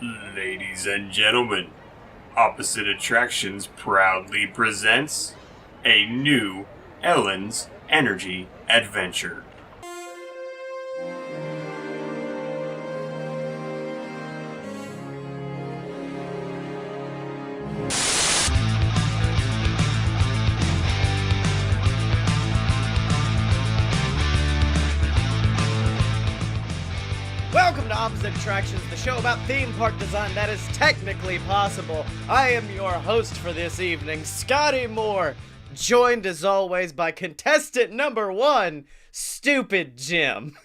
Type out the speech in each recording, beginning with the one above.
Ladies and gentlemen, Opposite Attractions proudly presents a new Ellen's Energy Adventure. Welcome to Opposite Attractions, the show about theme park design that is technically possible. I am your host for this evening, Scottye Moore, joined as always by contestant number one, Stupid Jim.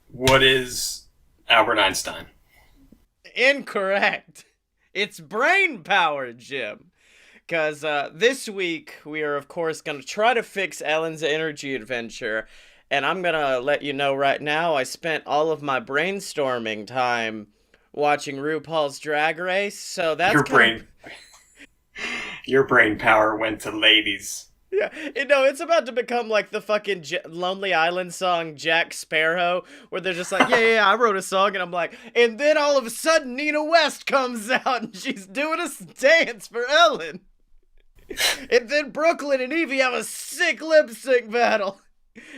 What is Albert Einstein? Incorrect. It's brain power, Jim. Because this week, we are, of course, going to try to fix Ellen's Energy Adventure. And I'm going to let you know right now, I spent all of my brainstorming time watching RuPaul's Drag Race, so that's Your brain power went to ladies. Yeah, it's about to become like the fucking Lonely Island song Jack Sparrow, where they're just like, yeah, I wrote a song, and I'm like, and then all of a sudden Nina West comes out, and she's doing a dance for Ellen. And then Brooklyn and Evie have a sick lip sync battle.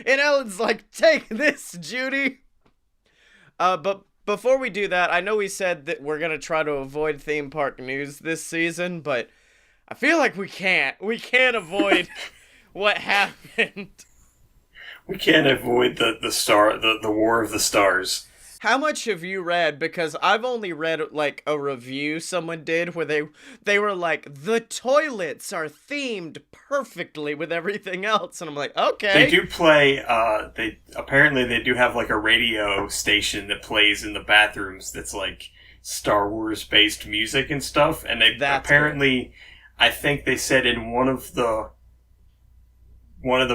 And Ellen's like, take this, Judy. But before we do that, I know we said that we're going to try to avoid theme park news this season, but I feel like we can't. We can't avoid what happened. We can't avoid the War of the Stars. How much have you read? Because I've only read like a review someone did where they were like, the toilets are themed perfectly with everything else, and I'm like, okay. They do play. They do have like a radio station that plays in the bathrooms that's like Star Wars based music and stuff, and that's apparently cool. I think they said in one of the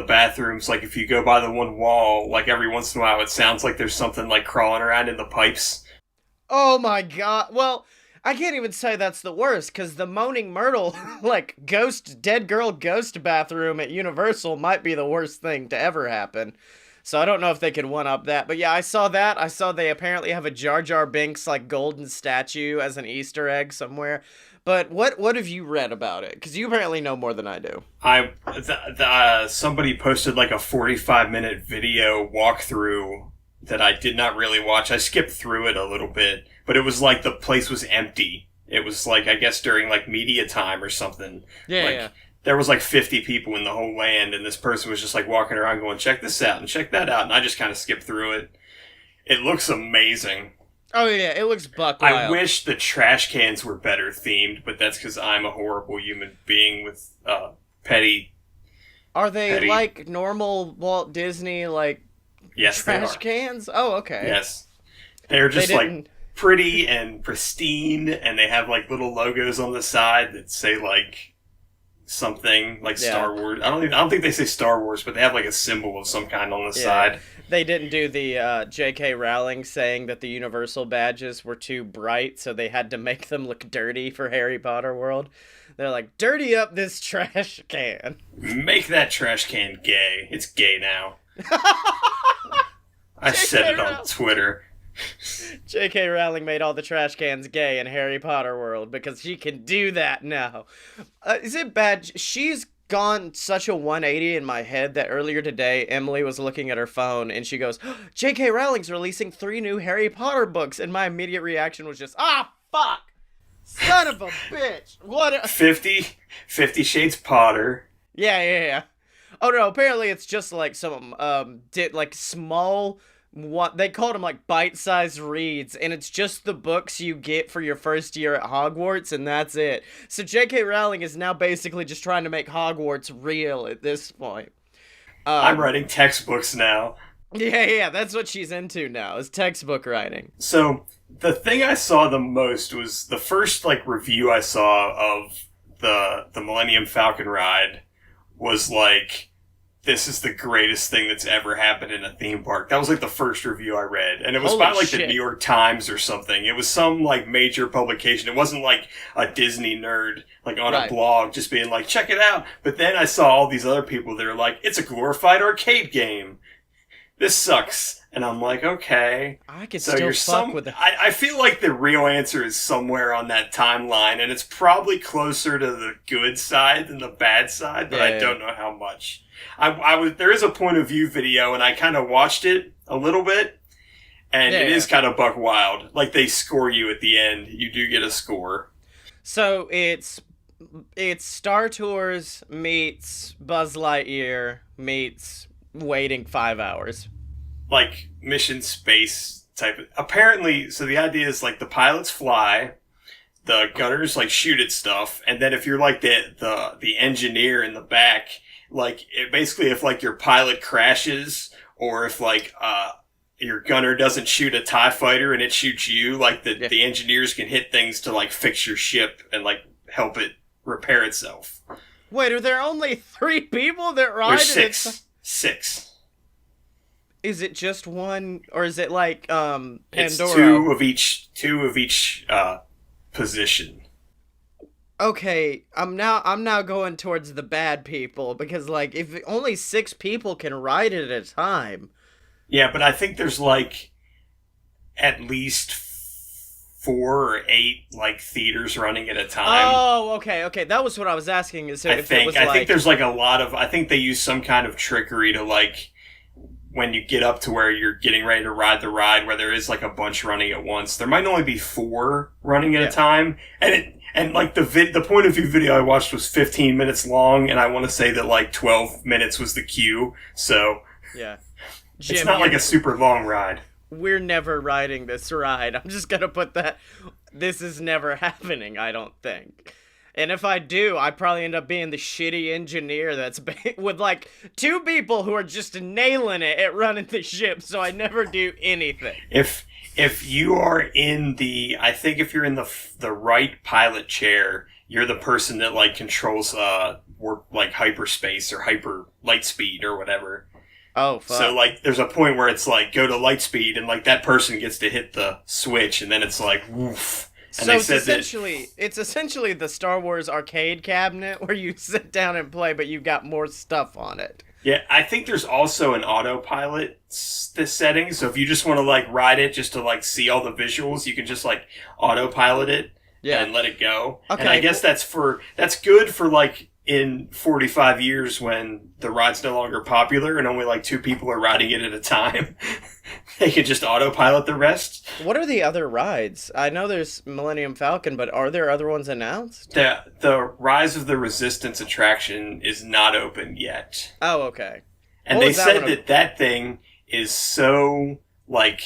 bathrooms, like if you go by the one wall, like every once in a while it sounds like there's something like crawling around in the pipes. Oh my god. Well, I can't even say that's the worst, because the Moaning Myrtle, like dead girl ghost bathroom at Universal might be the worst thing to ever happen. So I don't know if they could one-up that. But yeah, I saw that. I saw they apparently have a Jar Jar Binks like golden statue as an Easter egg somewhere. But what have you read about it? Because you apparently know more than I do. Somebody posted like a 45-minute video walkthrough that I did not really watch. I skipped through it a little bit, but it was like the place was empty. It was like, I guess during like media time or something. Yeah. There was like 50 people in the whole land, and this person was just like walking around going, check this out and check that out. And I just kind of skipped through it. It looks amazing. Oh yeah, it looks buck wild. I wish the trash cans were better themed, but that's because I'm a horrible human being with petty. Are they like normal Walt Disney trash cans? Oh, okay. Yes, they're just like pretty and pristine, and they have like little logos on the side that say like something like Star Wars. I don't think they say Star Wars, but they have like a symbol of some kind on the side. They didn't do the J.K. Rowling saying that the Universal badges were too bright, so they had to make them look dirty for Harry Potter World. They're like, dirty up this trash can. Make that trash can gay. It's gay now. I said it on Twitter. J.K. Rowling made all the trash cans gay in Harry Potter World because she can do that now. Is it bad? She's gone such a 180 in my head that earlier today Emily was looking at her phone and she goes, J.K. Rowling's releasing 3 new Harry Potter books, and my immediate reaction was just, fuck, son of a bitch. What 50 Shades Potter. Yeah. Oh no, apparently it's just like some small, they called them like bite-sized reads, and it's just the books you get for your first year at Hogwarts, and that's it. So J.K. Rowling is now basically just trying to make Hogwarts real at this point. I'm writing textbooks now. Yeah, that's what she's into now, is textbook writing. So the thing I saw the most was the first like review I saw of the Millennium Falcon ride was like, this is the greatest thing that's ever happened in a theme park. That was like the first review I read. And it was by like the New York Times or something. It was some like major publication. It wasn't like a Disney nerd like on a blog just being like, check it out. But then I saw all these other people that are like, it's a glorified arcade game. This sucks. And I'm like, okay. I could So still you're fuck with it. I feel like the real answer is somewhere on that timeline, and it's probably closer to the good side than the bad side, but I don't know how much. There is a point of view video, and I kind of watched it a little bit, and it is kind of buck wild. Like, they score you at the end. You do get a score. So it's Star Tours meets Buzz Lightyear meets waiting 5 hours. Like, mission space type. Apparently, so the idea is, like, the pilots fly, the gunners, like, shoot at stuff, and then if you're, like, the engineer in the back, like, it basically, if, like, your pilot crashes, or if, like, your gunner doesn't shoot a TIE fighter and it shoots you, like, the engineers can hit things to, like, fix your ship and, like, help it repair itself. Wait, are there only 3 people that ride? There's 6. Is it just one, or is it like Pandora? It's two of each position. Okay, I'm now going towards the bad people, because like if only 6 people can ride it at a time. Yeah, but I think there's like at least 4 or 8 like theaters running at a time. Oh, okay, that was what I was asking. Is I think there's like a lot of. I think they use some kind of trickery to like. When you get up to where you're getting ready to ride the ride, where there is like a bunch running at once, there might only be 4 running at a time. And like the point of view video I watched was 15 minutes long, and I want to say that like 12 minutes was the queue. So yeah, Jim, it's not like a super long ride. We're never riding this ride. I'm just gonna put that. This is never happening, I don't think. And if I do, I probably end up being the shitty engineer that's with like 2 people who are just nailing it at running the ship, so I never do anything. If you are in I think if you're in the right pilot chair, you're the person that like controls like hyperspace or hyper light speed or whatever. Oh, fuck. So like there's a point where it's like go to light speed, and like that person gets to hit the switch, and then it's like woof. And so it's essentially the Star Wars arcade cabinet where you sit down and play, but you've got more stuff on it. Yeah, I think there's also an autopilot setting, so if you just want to like ride it just to like see all the visuals, you can just like autopilot it and let it go. Okay. And I guess that's good for like in 45 years when the ride's no longer popular and only like 2 people are riding it at a time. They can just autopilot the rest. What are the other rides? I know there's Millennium Falcon, but are there other ones announced? The Rise of the Resistance attraction is not open yet. Oh, okay. And they said that thing is so like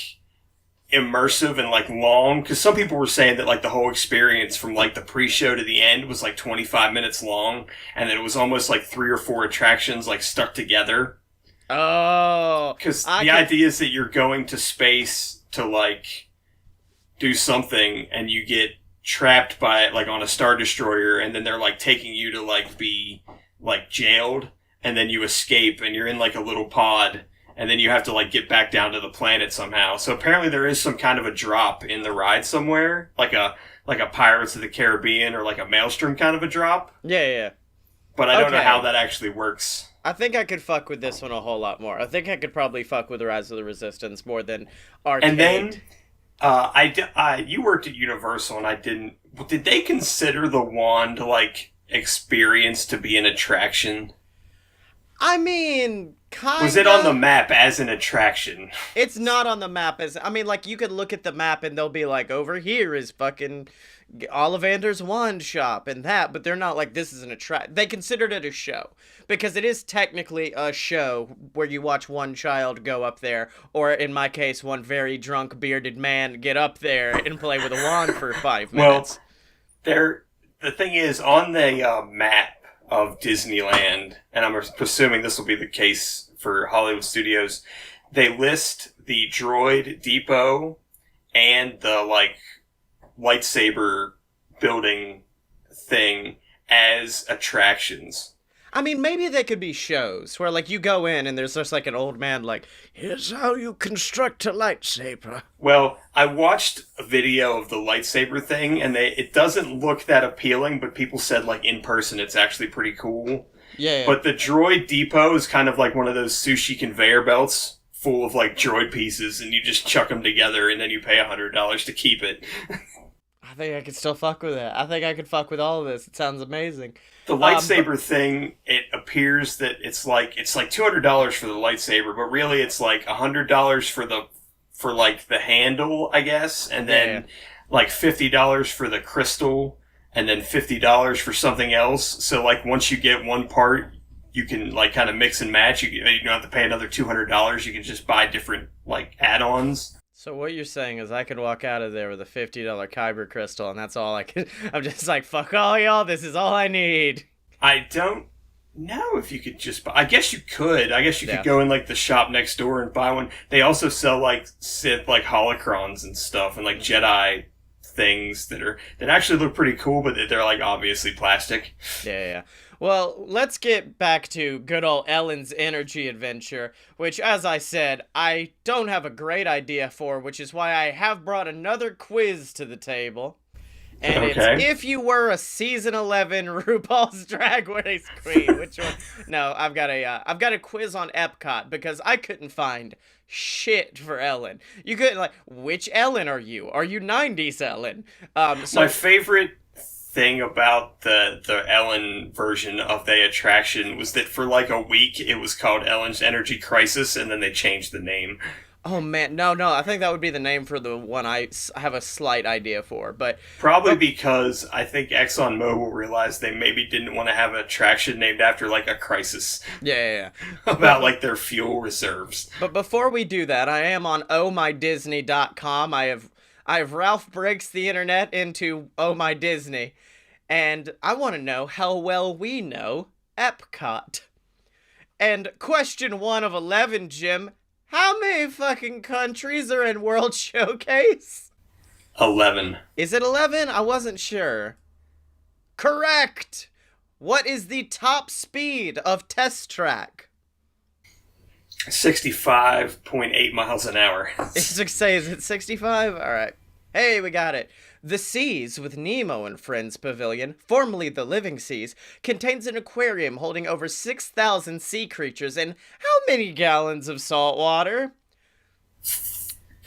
immersive and like long, because some people were saying that like the whole experience from like the pre-show to the end was like 25 minutes long, and that it was almost like 3 or 4 attractions like stuck together. Oh, because the idea is that you're going to space to like do something, and you get trapped by like on a Star Destroyer, and then they're like taking you to like be like jailed, and then you escape, and you're in like a little pod. And then you have to, like, get back down to the planet somehow. So apparently there is some kind of a drop in the ride somewhere. Like a Pirates of the Caribbean or, like, a Maelstrom kind of a drop. Yeah. But I don't know how that actually works. I think I could fuck with this one a whole lot more. I think I could probably fuck with the Rise of the Resistance more than Arcade. And then, you worked at Universal, and I didn't... Did they consider the wand, like, experience to be an attraction? I mean, kinda. Was it on the map as an attraction? It's not on the map as... I mean, like, you could look at the map and they'll be like, over here is fucking Ollivander's wand shop and that, but they're not like, this is an attraction. They considered it a show, because it is technically a show where you watch one child go up there, or in my case, one very drunk, bearded man get up there and play with a wand for 5 minutes. Well, the thing is, on the map of Disneyland, and I'm presuming this will be the case for Hollywood Studios, they list the droid depot and the like lightsaber building thing as attractions. I mean, maybe they could be shows where, like, you go in and there's just, like, an old man, like, here's how you construct a lightsaber. Well, I watched a video of the lightsaber thing, and it doesn't look that appealing, but people said, like, in person it's actually pretty cool. Yeah. But the droid depot is kind of like one of those sushi conveyor belts full of like droid pieces, and you just chuck them together, and then you pay $100 to keep it. I think I could still fuck with it. I think I could fuck with all of this. It sounds amazing. The lightsaber thing, it appears that it's like $200 for the lightsaber, but really it's like $100 for like the handle, I guess, and then like $50 for the crystal, and then $50 for something else. So like once you get one part, you can like kind of mix and match. You don't have to pay another $200. You can just buy different like add-ons. So what you're saying is I could walk out of there with a $50 Kyber crystal, and that's all I could. I'm just like, fuck all y'all. This is all I need. I don't know if you could just buy. I guess you could. I guess you could go in like the shop next door and buy one. They also sell like Sith like holocrons and stuff, and like Jedi things that actually look pretty cool, but they're like obviously plastic. Yeah. Well, let's get back to good old Ellen's energy adventure, which, as I said, I don't have a great idea for, which is why I have brought another quiz to the table. And it's if you were a season 11 RuPaul's Drag Race Queen. Which one? No, I've got a quiz on Epcot because I couldn't find shit for Ellen. You couldn't like, which Ellen are you? Are you 90s Ellen? My favorite thing about the Ellen version of the attraction was that for like a week it was called Ellen's Energy Crisis, and then they changed the name. Oh man, no, I think that would be the name for the one I have a slight idea for, but probably because I think ExxonMobil realized they maybe didn't want to have an attraction named after like a crisis. Yeah. About like their fuel reserves. But before we do that, I am on ohmydisney.com. I have Ralph breaks the internet into Oh My Disney. And I want to know how well we know Epcot. And question 1 of 11, Jim. How many fucking countries are in World Showcase? 11. Is it 11? I wasn't sure. Correct! What is the top speed of Test Track? 65.8 miles an hour. Is it 65? Alright. Hey, we got it. The Seas with Nemo and Friends Pavilion, formerly the Living Seas, contains an aquarium holding over 6,000 sea creatures and how many gallons of salt water?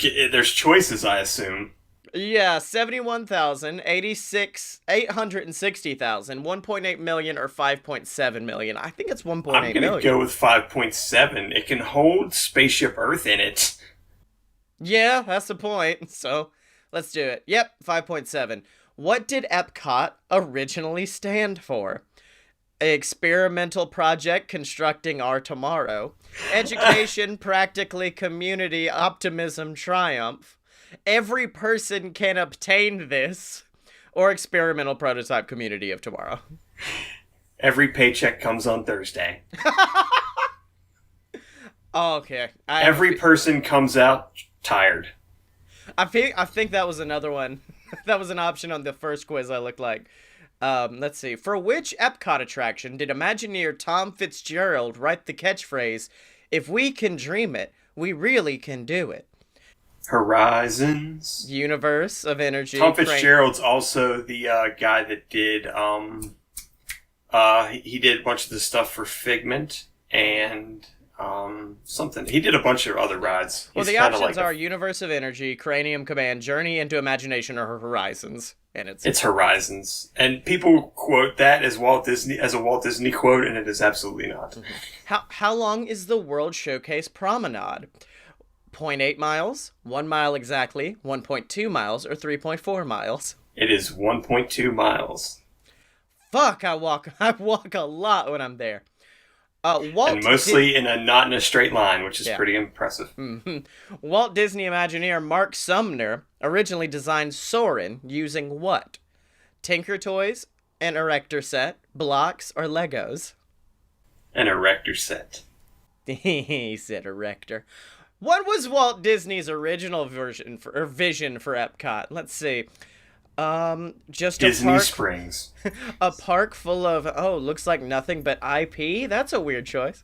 There's choices, I assume. Yeah, 71,000, 86, 860,000, 1.8 million, or 5.7 million. I think it's 1.8 million. I'm going to go with 5.7. It can hold Spaceship Earth in it. Yeah, that's the point. So, let's do it. Yep, 5.7. What did Epcot originally stand for? Experimental project constructing our tomorrow. Education, practically community, optimism, triumph. Every person can obtain this. Or experimental prototype community of tomorrow. Every paycheck comes on Thursday. Oh, okay. Every person comes out tired. I think that was another one. That was an option on the first quiz I looked like. Let's see. For which Epcot attraction did Imagineer Tom Fitzgerald write the catchphrase, "If we can dream it, we really can do it"? Horizons. Universe of Energy. Tom Fitzgerald's also the guy that did he did a bunch of the stuff for Figment and something. He did a bunch of other rides. Well, the options are Universe of Energy, Cranium Command, Journey into Imagination, or Horizons. And it's Horizons. And people quote that as a Walt Disney quote, and it is absolutely not. How long is the World Showcase promenade? 0.8 miles, 1 mile exactly, 1.2 miles, or 3.4 miles? It is 1.2 miles. Fuck, I walk a lot when I'm there. And mostly not in a straight line, which is pretty impressive. Mm-hmm. Walt Disney Imagineer Mark Sumner originally designed Soarin' using what? Tinker Toys, an erector set, blocks, or Legos? An erector set. He said erector. What was Walt Disney's original vision for Epcot? Let's see. Just Disney a park, Springs. A park full of, looks like nothing but IP? That's a weird choice.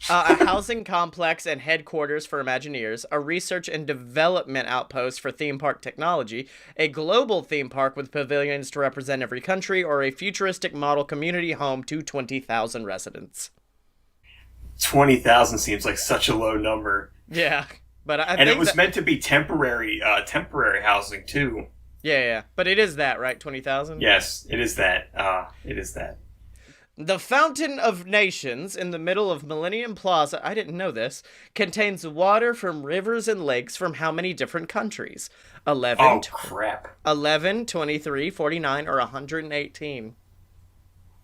A housing complex and headquarters for Imagineers, a research and development outpost for theme park technology, a global theme park with pavilions to represent every country, or a futuristic model community home to 20,000 residents. 20,000 seems like such a low number. Yeah, but I And think it was meant to be temporary housing too. yeah. But it is that, right? 20,000. Yes, it is that. It is that. The Fountain of Nations in the middle of Millennium Plaza, I didn't know this, contains water from rivers and lakes from how many different countries? 11, Oh crap. 11, 23, 49, or 118?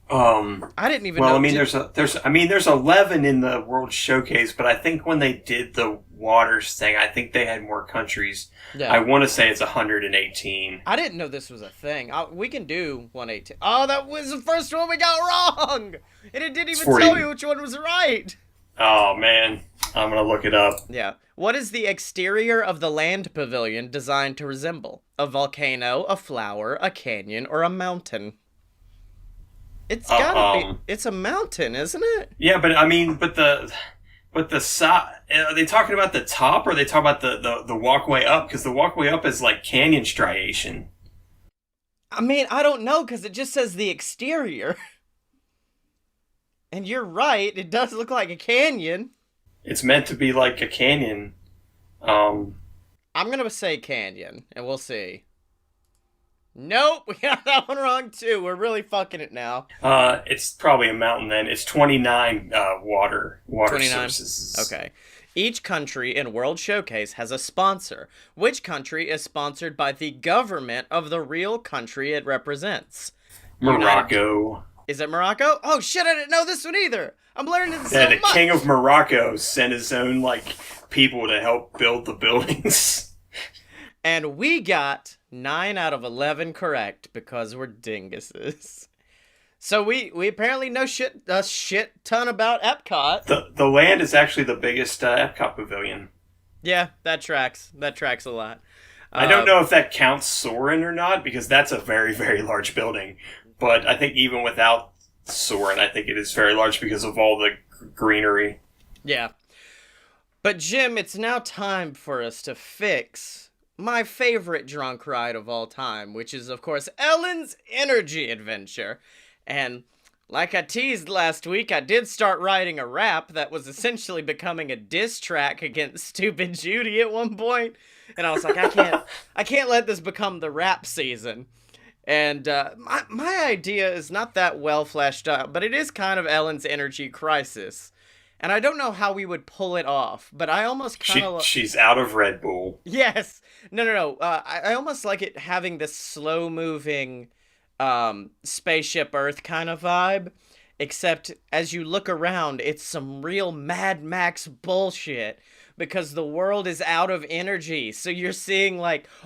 I didn't even know. Well, I mean, there's 11 in the World Showcase, but I think when they did the waters thing, I think they had more countries. Yeah. I want to say it's 118. I didn't know this was a thing. We can do 118. Oh, that was the first one we got wrong! And it didn't even 40. tell you which one was right! Oh man, I'm gonna look it up. Yeah. What is the exterior of the land pavilion designed to resemble? A volcano, a flower, a canyon, or a mountain? It's gotta be. It's a mountain, isn't it? Yeah, but I mean, but the side. Are they talking about the top, or are they talking about the walkway up? Because the walkway up is like canyon striation. I mean, I don't know, because it just says the exterior. And you're right, it does look like a canyon. It's meant to be like a canyon. I'm gonna say canyon, and we'll see. Nope, we got that one wrong too. We're really fucking it now. It's probably a mountain then. It's 29 water 29? sources. Okay. Each country in World Showcase has a sponsor. Which country is sponsored by the government of the real country it represents? Morocco. Is it Morocco? Oh shit, I didn't know this one either. I'm learning so Yeah, the much. king of Morocco sent his own people to help build the buildings. And we got 9 out of 11 correct because we're dinguses. So we apparently know a shit ton about Epcot. The land is actually the biggest Epcot pavilion. Yeah, that tracks. That tracks a lot. I don't know if that counts Soarin' or not, because that's a very, very large building. But I think even without Soarin', I think it is very large because of all the greenery. Yeah. But Jim, it's now time for us to fix my favorite drunk ride of all time, which is, of course, Ellen's Energy Adventure. And like I teased last week, I did start writing a rap that was essentially becoming a diss track against Stupid Judy at one point. And I was like, I can't let this become the rap season. And my idea is not that well fleshed out, but it is kind of Ellen's energy crisis. And I don't know how we would pull it off, but I almost kind of... She's out of Red Bull. Yes. No. I almost like it having this slow-moving spaceship Earth kind of vibe, except as you look around, it's some real Mad Max bullshit, because the world is out of energy. So you're seeing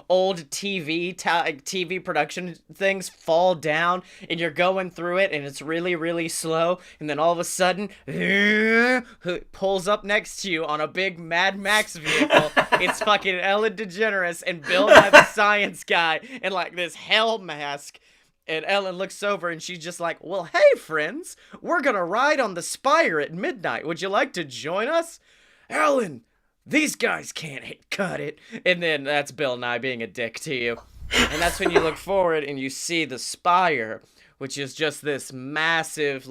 old TV production things fall down, and you're going through it, and it's really, really slow. And then all of a sudden, it pulls up next to you on a big Mad Max vehicle. It's fucking Ellen DeGeneres and Bill Nye the Science Guy in this hell mask. And Ellen looks over and she's just like, well, hey, friends, we're gonna ride on the Spire at midnight. Would you like to join us? Ellen, these guys can't cut it. And then that's Bill Nye being a dick to you. And that's when you look forward and you see the Spire, which is just this massive,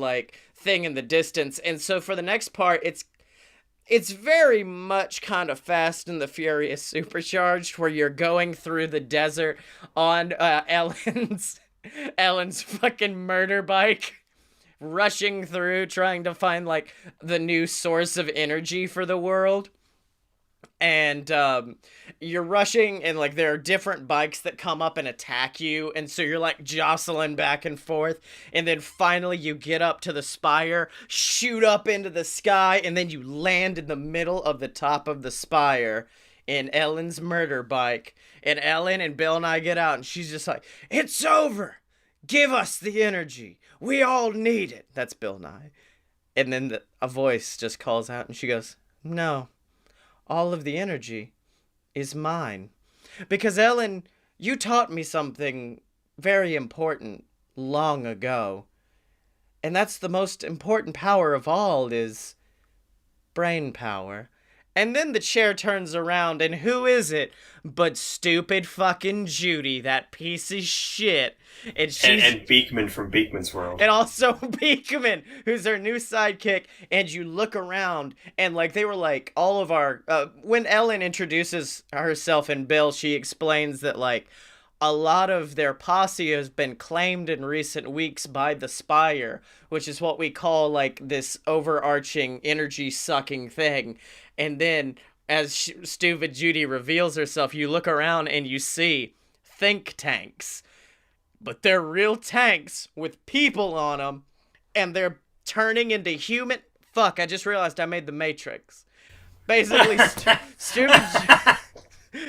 thing in the distance. And so for the next part, it's very much kind of Fast and the Furious Supercharged, where you're going through the desert on Ellen's fucking murder bike, rushing through, trying to find, the new source of energy for the world. And you're rushing, and there are different bikes that come up and attack you, and so you're jostling back and forth, and then finally you get up to the Spire, shoot up into the sky, and then you land in the middle of the top of the Spire in Ellen's murder bike. And Ellen and Bill Nye get out, and she's just like, it's over! Give us the energy! We all need it! That's Bill Nye. And then a voice just calls out, and she goes, no. All of the energy is mine. Because, Ellen, you taught me something very important long ago. And that's the most important power of all, is brain power. And then the chair turns around, and who is it but stupid fucking Judy, that piece of shit. And she's And Beekman from Beekman's World. and also Beekman, who's her new sidekick. And you look around, and like they were like all of our when Ellen introduces herself and Bill, she explains that like a lot of their posse has been claimed in recent weeks by the Spire, which is what we call like this overarching energy sucking thing. And then as stupid Judy reveals herself, you look around and you see think tanks. But they're real tanks with people on them, and they're turning into human. Fuck, I just realized I made the Matrix. Basically,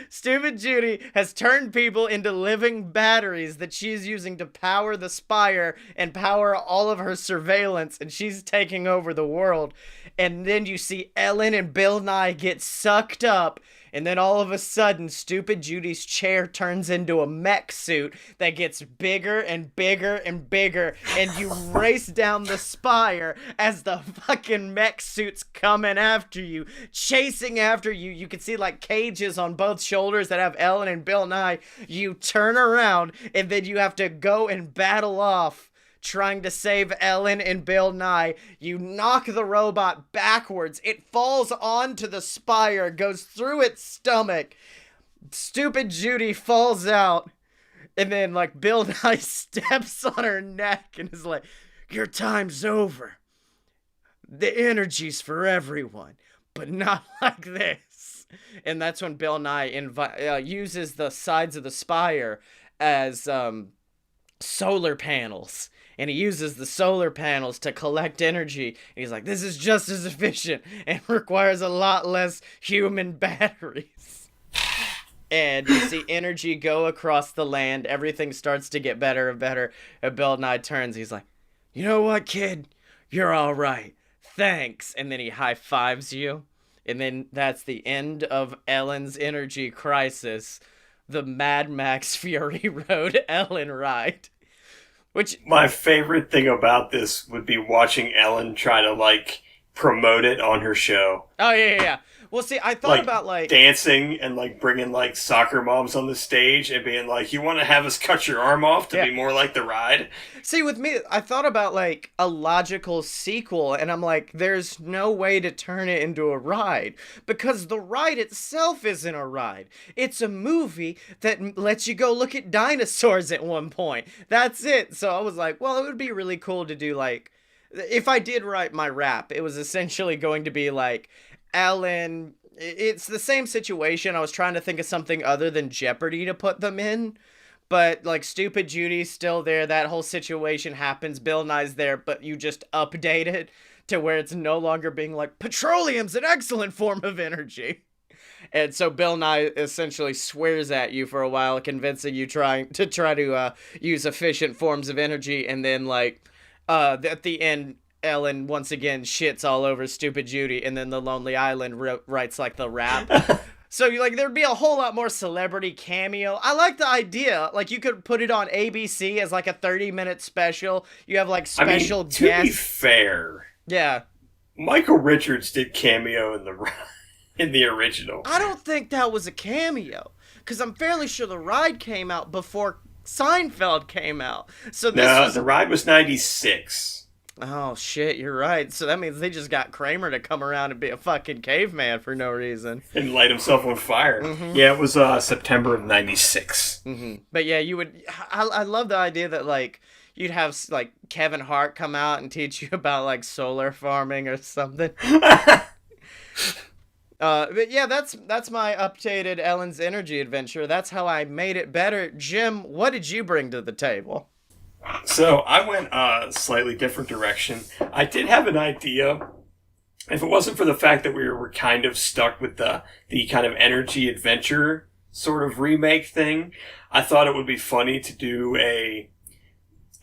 stupid Judy has turned people into living batteries that she's using to power the Spire and power all of her surveillance, and she's taking over the world. And then you see Ellen and Bill Nye get sucked up, and then all of a sudden, stupid Judy's chair turns into a mech suit that gets bigger and bigger and bigger, and you race down the Spire as the fucking mech suit's coming after you, chasing after you. You can see like cages on both shoulders that have Ellen and Bill Nye. You turn around, and then you have to go and battle off trying to save Ellen and Bill Nye. You knock the robot backwards. It falls onto the Spire, goes through its stomach. Stupid Judy falls out. And then, like, Bill Nye steps on her neck and is like, your time's over. The energy's for everyone, but not like this. And that's when Bill Nye uses the sides of the Spire as solar panels. And he uses the solar panels to collect energy. And he's like, this is just as efficient and requires a lot less human batteries. And you see energy go across the land. Everything starts to get better and better. And Bill Nye turns. He's like, you know what, kid? You're all right. Thanks. And then he high-fives you. And then that's the end of Ellen's energy crisis. The Mad Max Fury Road Ellen ride. Which my favorite thing about this would be watching Ellen try to like promote it on her show. Oh yeah. Well, see, I thought about like dancing and like bringing like soccer moms on the stage and being like, "You want to have us cut your arm off to be more like the ride?" See, with me, I thought about like a logical sequel, and I'm like, there's no way to turn it into a ride because the ride itself isn't a ride. It's a movie that lets you go look at dinosaurs at one point. That's it. So I was like, well, it would be really cool to do like, if I did write my rap, it was essentially going to be like, Ellen, it's the same situation. I was trying to think of something other than Jeopardy to put them in, but like stupid Judy's still there. That whole situation happens. Bill Nye's there, but you just update it to where it's no longer being like, petroleum's an excellent form of energy. And so Bill Nye essentially swears at you for a while, convincing you try to use efficient forms of energy, and then like at the end, Ellen once again shits all over stupid Judy, and then the Lonely Island writes like the rap. So like there'd be a whole lot more celebrity cameo. I like the idea. Like you could put it on ABC as like a 30-minute special. You have like special guests. To be fair, yeah, Michael Richards did cameo in the original. I don't think that was a cameo because I'm fairly sure the ride came out before Seinfeld came out. So this the ride was 96. Oh, shit, you're right. So that means they just got Kramer to come around and be a fucking caveman for no reason. And light himself on fire. Mm-hmm. Yeah, it was September of 96. Mm-hmm. But yeah, you would... I love the idea that, like, you'd have, like, Kevin Hart come out and teach you about, like, solar farming or something. But yeah, that's my updated Ellen's Energy adventure. That's how I made it better. Jim, what did you bring to the table? So I went a slightly different direction. I did have an idea. If it wasn't for the fact that we were kind of stuck with the kind of energy adventure sort of remake thing, I thought it would be funny to do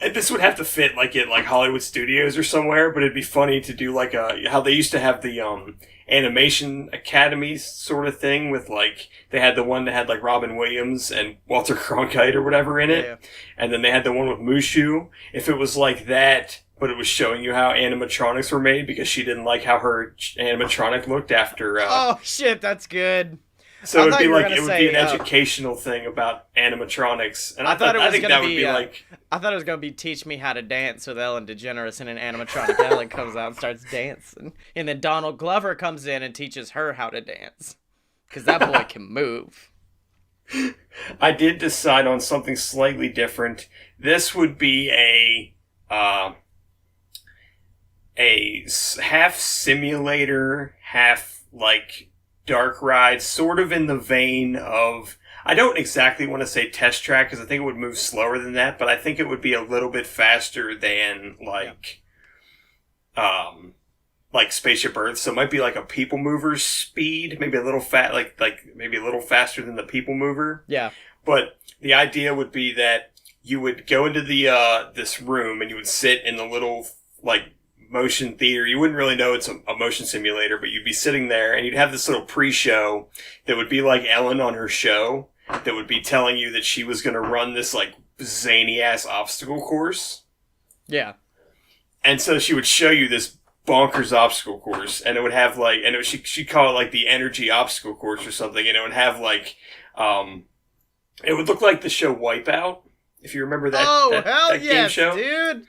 this would have to fit like at like Hollywood Studios or somewhere, but it'd be funny to do like how they used to have the animation academies sort of thing with like they had the one that had like Robin Williams and Walter Cronkite or whatever in it, and then they had the one with Mushu. If it was like that, but it was showing you how animatronics were made because she didn't like how her animatronic looked after. Oh shit, that's good. So I it'd thought be you were like gonna it would say, be an educational thing about animatronics, and I thought it was think gonna that would be, be like. I thought it was gonna be Teach Me How to Dance with Ellen DeGeneres, and an animatronic Ellen comes out and starts dancing, and then Donald Glover comes in and teaches her how to dance, because that boy can move. I did decide on something slightly different. This would be a half simulator, half like dark ride, sort of in the vein of. I don't exactly want to say test track because I think it would move slower than that, but I think it would be a little bit faster than like Spaceship Earth. So it might be like a People Mover's speed, maybe a little like maybe a little faster than the People Mover. Yeah. But the idea would be that you would go into the this room and you would sit in the little like motion theater. You wouldn't really know it's a motion simulator, but you'd be sitting there and you'd have this little pre-show that would be like Ellen on her show that would be telling you that she was going to run this like zany ass obstacle course. Yeah. And so she would show you this bonkers obstacle course, and it would have like, and she'd call it like the energy obstacle course or something, and it would have like, it would look like the show Wipeout, if you remember that. Oh, hell that yes, game show. dude!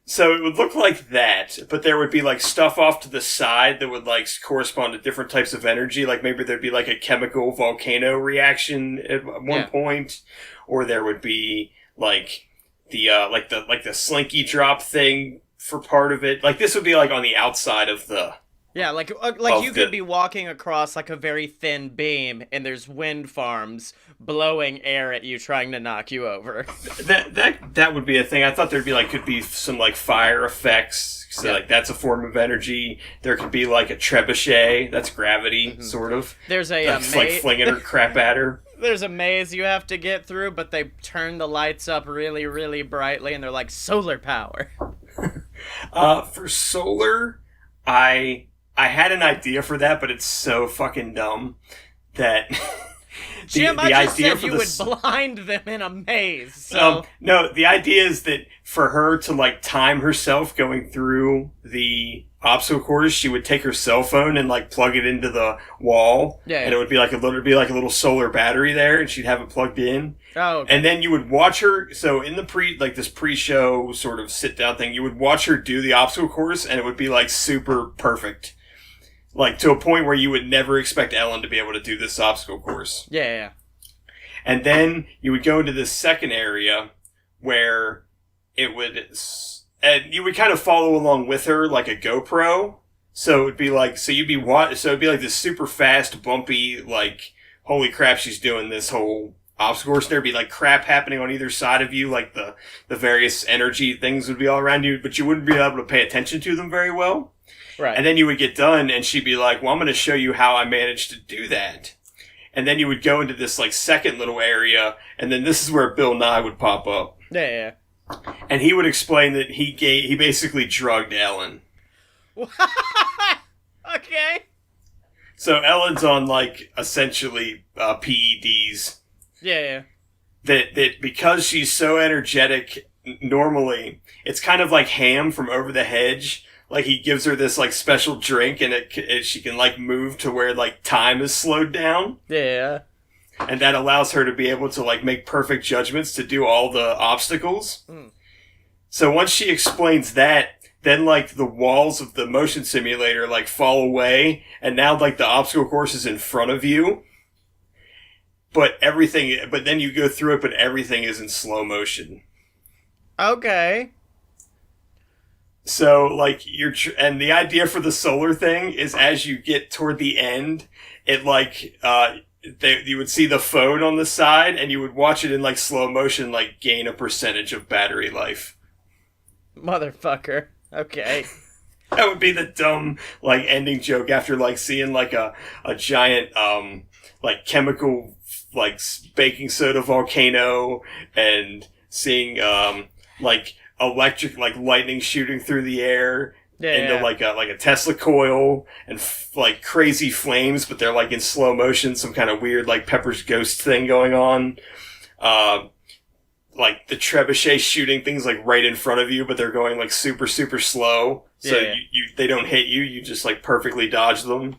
So it would look like that, but there would be like stuff off to the side that would like correspond to different types of energy. Like maybe there'd be like a chemical volcano reaction at one point, or there would be like the slinky drop thing for part of it. Like this would be like on the outside of the. Yeah, like you could be walking across like a very thin beam, and there's wind farms blowing air at you, trying to knock you over. That would be a thing. I thought there'd be like could be some like fire effects. So like that's a form of energy. There could be like a trebuchet. That's gravity, sort of. There's a that's like flinging her crap at her. There's a maze you have to get through, but they turn the lights up really, really brightly, and they're like solar power. For solar, I had an idea for that, but it's so fucking dumb that Jim, I just said you would blind them in a maze. So. No, the idea is that for her to like time herself going through the obstacle course, she would take her cell phone and like plug it into the wall, and it would be like a little solar battery there, and she'd have it plugged in. Oh, okay. And then you would watch her. So in the this pre-show sort of sit down thing, you would watch her do the obstacle course, and it would be like super perfect. Like, to a point where you would never expect Ellen to be able to do this obstacle course. Yeah. And then you would go into this second area where it would... And you would kind of follow along with her like a GoPro. So it would be like... So it'd be like this super fast, bumpy, like, holy crap, she's doing this whole obstacle course. There'd be like crap happening on either side of you. Like the various energy things would be all around you. But you wouldn't be able to pay attention to them very well. Right. And then you would get done and she'd be like, well, I'm going to show you how I managed to do that. And then you would go into this like second little area, and then this is where Bill Nye would pop up. Yeah. And he would explain that he basically drugged Ellen. Okay. So Ellen's on like essentially PEDs. Yeah. That because she's so energetic normally, it's kind of like Ham from Over the Hedge. Like, he gives her this, like, special drink, and she can, like, move to where, like, time is slowed down. Yeah. And that allows her to be able to, like, make perfect judgments to do all the obstacles. Mm. So once she explains that, then, like, the walls of the motion simulator, like, fall away, and now, like, the obstacle course is in front of you. But then you go through it, but everything is in slow motion. Okay. So, like, and the idea for the solar thing is as you get toward the end, it, like, you would see the phone on the side, and you would watch it in, like, slow motion, like, gain a percentage of battery life. Motherfucker. Okay. That would be the dumb, like, ending joke after, like, seeing, like, a giant, like, chemical, like, baking soda volcano, and seeing, like, electric, like, lightning shooting through the air into like a Tesla coil, and like crazy flames, but they're like in slow motion, some kind of weird like Pepper's Ghost thing going on. like the trebuchet shooting things like right in front of you, but they're going like super super slow, so they don't hit you. You just like perfectly dodge them.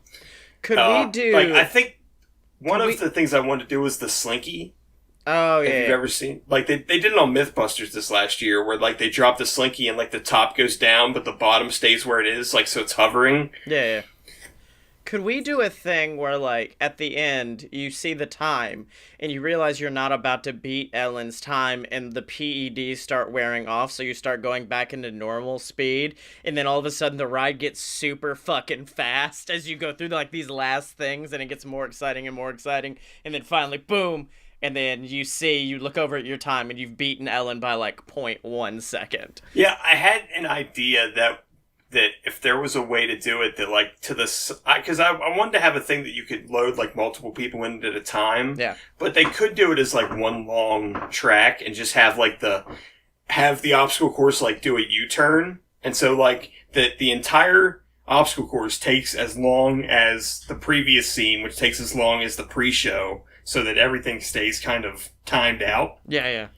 Could we do? Like I think one of the things I wanted to do was the slinky. Oh yeah. If you've ever seen, like they did it on MythBusters this last year, where like they drop the slinky and like the top goes down, but the bottom stays where it is, like so it's hovering. Yeah. Could we do a thing where, like, at the end, you see the time, and you realize you're not about to beat Ellen's time, and the PEDs start wearing off, so you start going back into normal speed, and then all of a sudden the ride gets super fucking fast as you go through, like, these last things, and it gets more exciting, and then finally, boom, and then you look over at your time, and you've beaten Ellen by, like, 0.1 second. Yeah, I had an idea that if there was a way to do it that like to the because I wanted to have a thing that you could load like multiple people in at a time. Yeah. But they could do it as like one long track and just have like have the obstacle course like do a U-turn, and so like the entire obstacle course takes as long as the previous scene, which takes as long as the pre-show, so that everything stays kind of timed out. Yeah.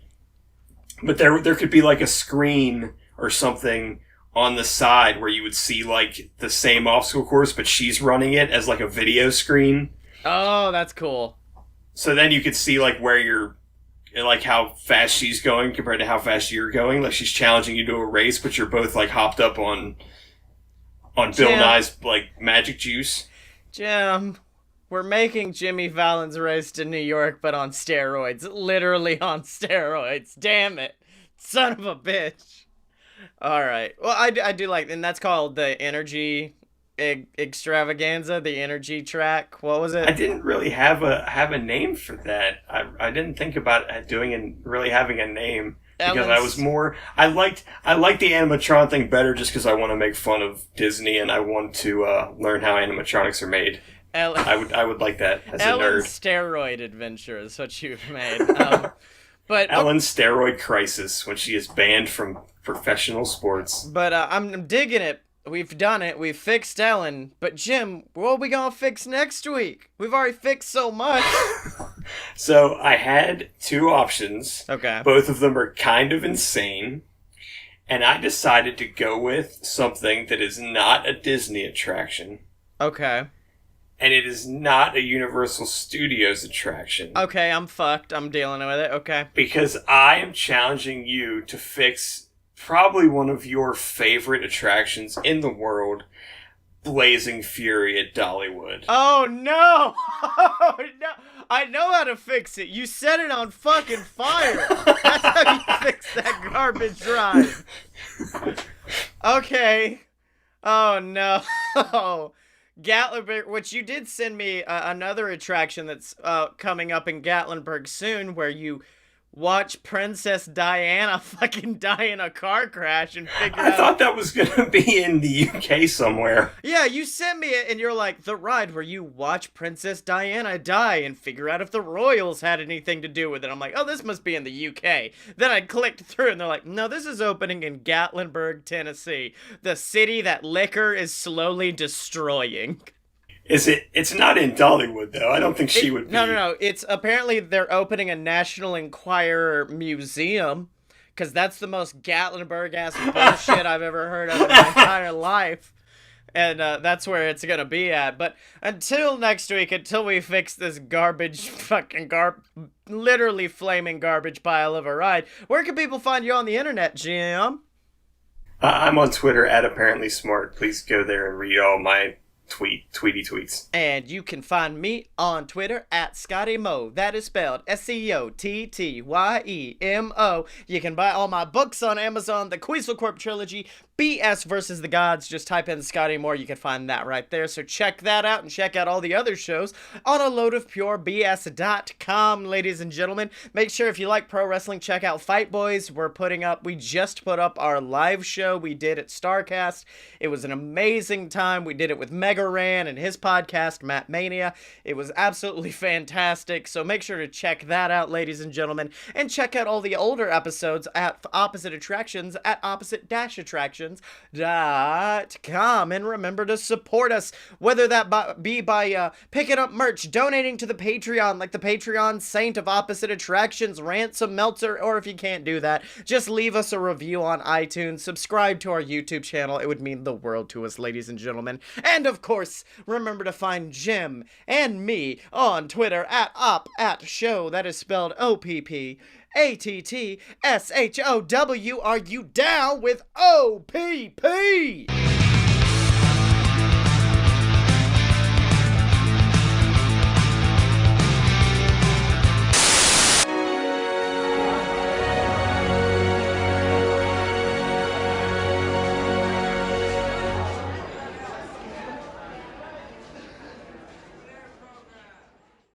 But there could be like a screen or something on the side where you would see like the same obstacle course, but she's running it as like a video screen. Oh, that's cool. So then you could see like where you're, like how fast she's going compared to how fast you're going. Like she's challenging you to a race, but you're both like hopped up on Bill Nye's like magic juice. Jim, we're making Jimmy Fallon's Race to New York, but on steroids. Literally on steroids. Damn it. Son of a bitch. All right. Well, I do like, and that's called the Energy Extravaganza, the Energy Track. What was it? I didn't really have a name for that. I didn't think about really having a name because I was more. I liked the animatron thing better just because I want to make fun of Disney and I want to learn how animatronics are made. I would like that as a nerd. Ellen's Steroid Adventure is what you've made. But Ellen's Steroid Crisis when she is banned from professional sports. But I'm digging it. We've done it. We've fixed Ellen. But Jim, what are we gonna fix next week? We've already fixed so much. So I had two options. Okay. Both of them are kind of insane. And I decided to go with something that is not a Disney attraction. Okay. And it is not a Universal Studios attraction. Okay, I'm fucked. I'm dealing with it. Okay. Because I am challenging you to fix probably one of your favorite attractions in the world, Blazing Fury at Dollywood. Oh, no! Oh, no! I know how to fix it. You set it on fucking fire. That's how you fix that garbage ride. Okay. Oh, no. Gatlinburg, which you did send me another attraction that's coming up in Gatlinburg soon, where you watch Princess Diana fucking die in a car crash and figure out... I thought that was going to be in the UK somewhere. Yeah, you sent me it and you're like, the ride where you watch Princess Diana die and figure out if the royals had anything to do with it. I'm like, oh, this must be in the UK. Then I clicked through and they're like, no, this is opening in Gatlinburg, Tennessee, the city that liquor is slowly destroying. Is it? It's not in Dollywood, though. I don't think she would be. No. It's apparently they're opening a National Enquirer museum, because that's the most Gatlinburg-ass bullshit I've ever heard of in my entire life. And that's where it's going to be at. But until next week, until we fix this literally flaming garbage pile of a ride, where can people find you on the internet, Jim? I'm on Twitter at ApparentlySmart. Please go there and read all my tweety tweets. And you can find me on Twitter at Scottye Mo. That is spelled SCOTTYEMO. You can buy all my books on Amazon, the Queasel Corp trilogy, BS versus the Gods. Just type in Scottye Moore. You can find that right there. So check that out and check out all the other shows on aloadofpurebs.com, ladies and gentlemen. Make sure if you like pro wrestling, check out Fight Boys. We just put up our live show we did at StarCast. It was an amazing time. We did it with Mega Ran and his podcast, Matt Mania. It was absolutely fantastic. So make sure to check that out, ladies and gentlemen. And check out all the older episodes at Opposite Attractions at Opposite-Attractions Attractions.com. And remember to support us, whether that be by picking up merch, donating to the Patreon, like the Patreon Saint of Opposite Attractions, Ransom Meltzer, or if you can't do that, just leave us a review on iTunes, subscribe to our YouTube channel. It would mean the world to us, ladies and gentlemen. And of course, remember to find Jim and me on Twitter at @show. That is spelled OPPATTSHOW. Are you down with OPP?